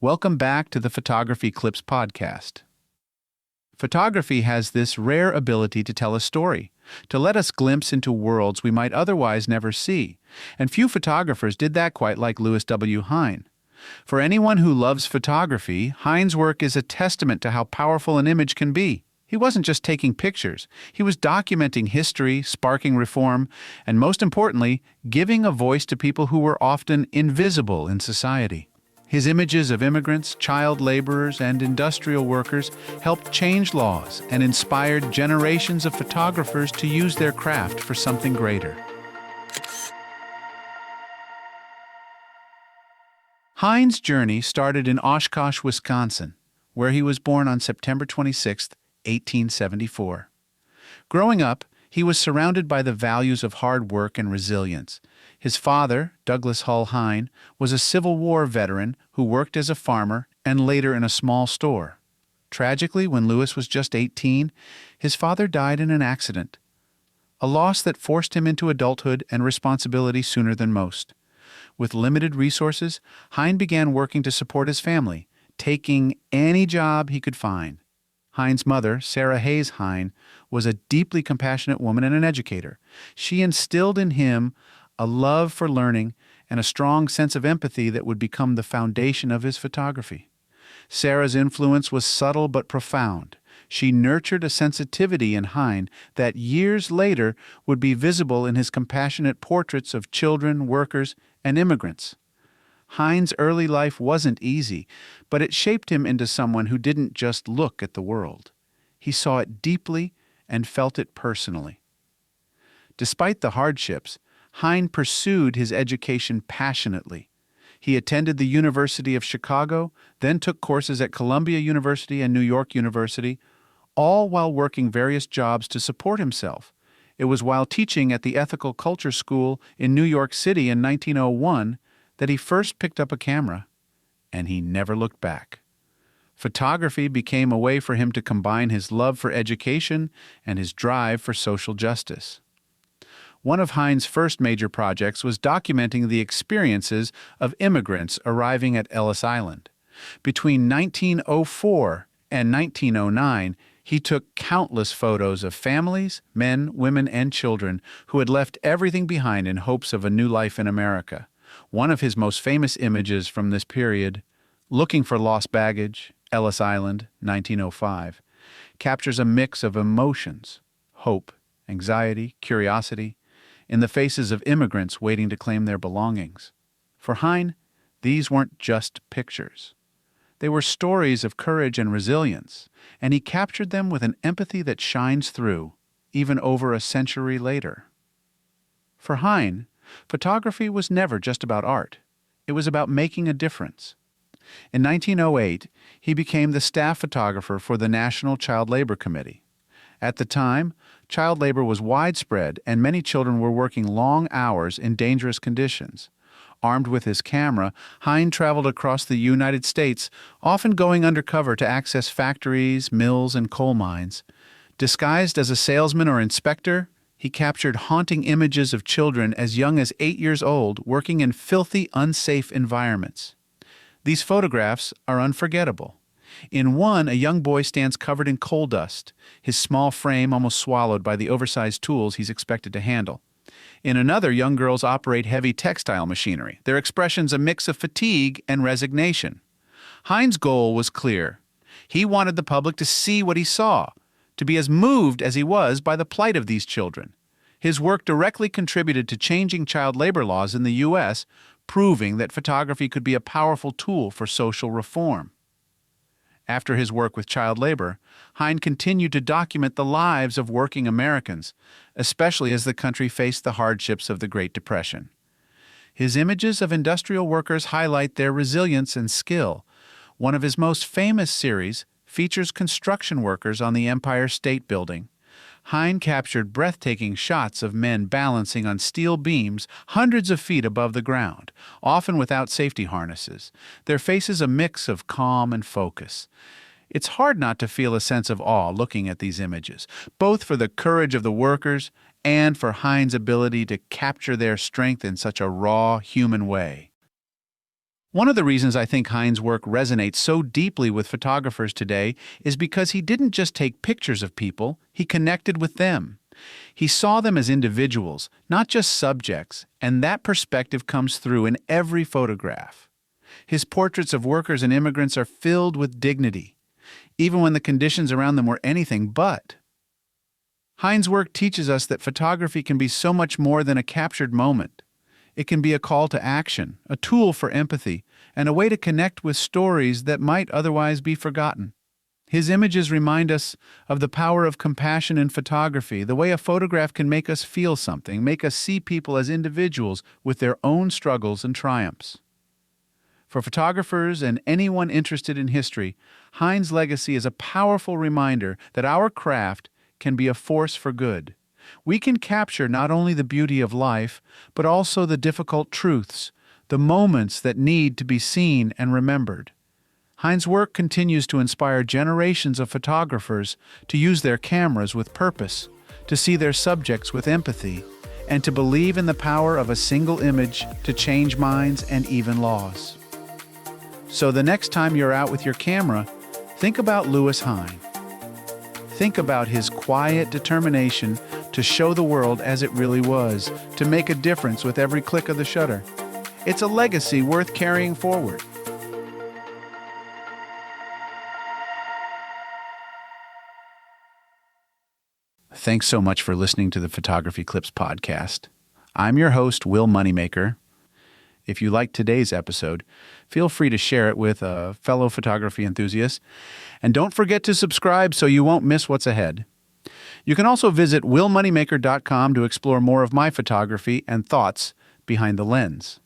Welcome back to the Photography Clips podcast. Photography has this rare ability to tell a story, to let us glimpse into worlds we might otherwise never see, and few photographers did that quite like Louis W. Hine. For anyone who loves photography, Hine's work is a testament to how powerful an image can be. He wasn't just taking pictures, he was documenting history, sparking reform, and most importantly, giving a voice to people who were often invisible in society. His images of immigrants, child laborers, and industrial workers helped change laws and inspired generations of photographers to use their craft for something greater. Hine's journey started in Oshkosh, Wisconsin, where he was born on September 26, 1874. Growing up, he was surrounded by the values of hard work and resilience. His father, Douglas Hull Hine, was a Civil War veteran who worked as a farmer and later in a small store. Tragically, when Louis was just 18, his father died in an accident, a loss that forced him into adulthood and responsibility sooner than most. With limited resources, Hine began working to support his family, taking any job he could find. Hine's mother, Sarah Hayes Hine, was a deeply compassionate woman and an educator. She instilled in him a love for learning and a strong sense of empathy that would become the foundation of his photography. Sarah's influence was subtle but profound. She nurtured a sensitivity in Hine that years later would be visible in his compassionate portraits of children, workers, and immigrants. Hine's early life wasn't easy, but it shaped him into someone who didn't just look at the world. He saw it deeply and felt it personally. Despite the hardships, Hine pursued his education passionately. He attended the University of Chicago, then took courses at Columbia University and New York University, all while working various jobs to support himself. It was while teaching at the Ethical Culture School in New York City in 1901 that he first picked up a camera, and he never looked back. Photography became a way for him to combine his love for education and his drive for social justice. One of Hine's first major projects was documenting the experiences of immigrants arriving at Ellis Island. Between 1904 and 1909, he took countless photos of families, men, women, and children who had left everything behind in hopes of a new life in America. One of his most famous images from this period, Looking for Lost Baggage, Ellis Island, 1905, captures a mix of emotions, hope, anxiety, curiosity, in the faces of immigrants waiting to claim their belongings. For Hine, these weren't just pictures. They were stories of courage and resilience, and he captured them with an empathy that shines through, even over a century later. For Hine, photography was never just about art. It was about making a difference. In 1908, he became the staff photographer for the National Child Labor Committee. At the time, child labor was widespread and many children were working long hours in dangerous conditions. Armed with his camera, Hine traveled across the United States, often going undercover to access factories, mills, and coal mines. Disguised as a salesman or inspector, he captured haunting images of children as young as 8 years old working in filthy, unsafe environments. These photographs are unforgettable. In one, a young boy stands covered in coal dust, his small frame almost swallowed by the oversized tools he's expected to handle. In another, young girls operate heavy textile machinery, their expressions a mix of fatigue and resignation. Hine's goal was clear. He wanted the public to see what he saw, to be as moved as he was by the plight of these children. His work directly contributed to changing child labor laws in the U.S., proving that photography could be a powerful tool for social reform. After his work with child labor, Hine continued to document the lives of working Americans, especially as the country faced the hardships of the Great Depression. His images of industrial workers highlight their resilience and skill. One of his most famous series features construction workers on the Empire State Building. Hine captured breathtaking shots of men balancing on steel beams hundreds of feet above the ground, often without safety harnesses, their faces a mix of calm and focus. It's hard not to feel a sense of awe looking at these images, both for the courage of the workers and for Hine's ability to capture their strength in such a raw, human way. One of the reasons I think Hine's work resonates so deeply with photographers today is because he didn't just take pictures of people, he connected with them. He saw them as individuals, not just subjects, and that perspective comes through in every photograph. His portraits of workers and immigrants are filled with dignity, even when the conditions around them were anything but. Hine's work teaches us that photography can be so much more than a captured moment. It can be a call to action, a tool for empathy, and a way to connect with stories that might otherwise be forgotten. His images remind us of the power of compassion in photography, the way a photograph can make us feel something, make us see people as individuals with their own struggles and triumphs. For photographers and anyone interested in history, Hine's legacy is a powerful reminder that our craft can be a force for good. We can capture not only the beauty of life, but also the difficult truths, the moments that need to be seen and remembered. Hine's work continues to inspire generations of photographers to use their cameras with purpose, to see their subjects with empathy, and to believe in the power of a single image to change minds and even laws. So the next time you're out with your camera, think about Louis Hine. Think about his quiet determination to show the world as it really was, to make a difference with every click of the shutter. It's a legacy worth carrying forward. Thanks so much for listening to the Photography Clips podcast. I'm your host, Will Moneymaker. If you liked today's episode, feel free to share it with a fellow photography enthusiast. And don't forget to subscribe so you won't miss what's ahead. You can also visit willmoneymaker.com to explore more of my photography and thoughts behind the lens.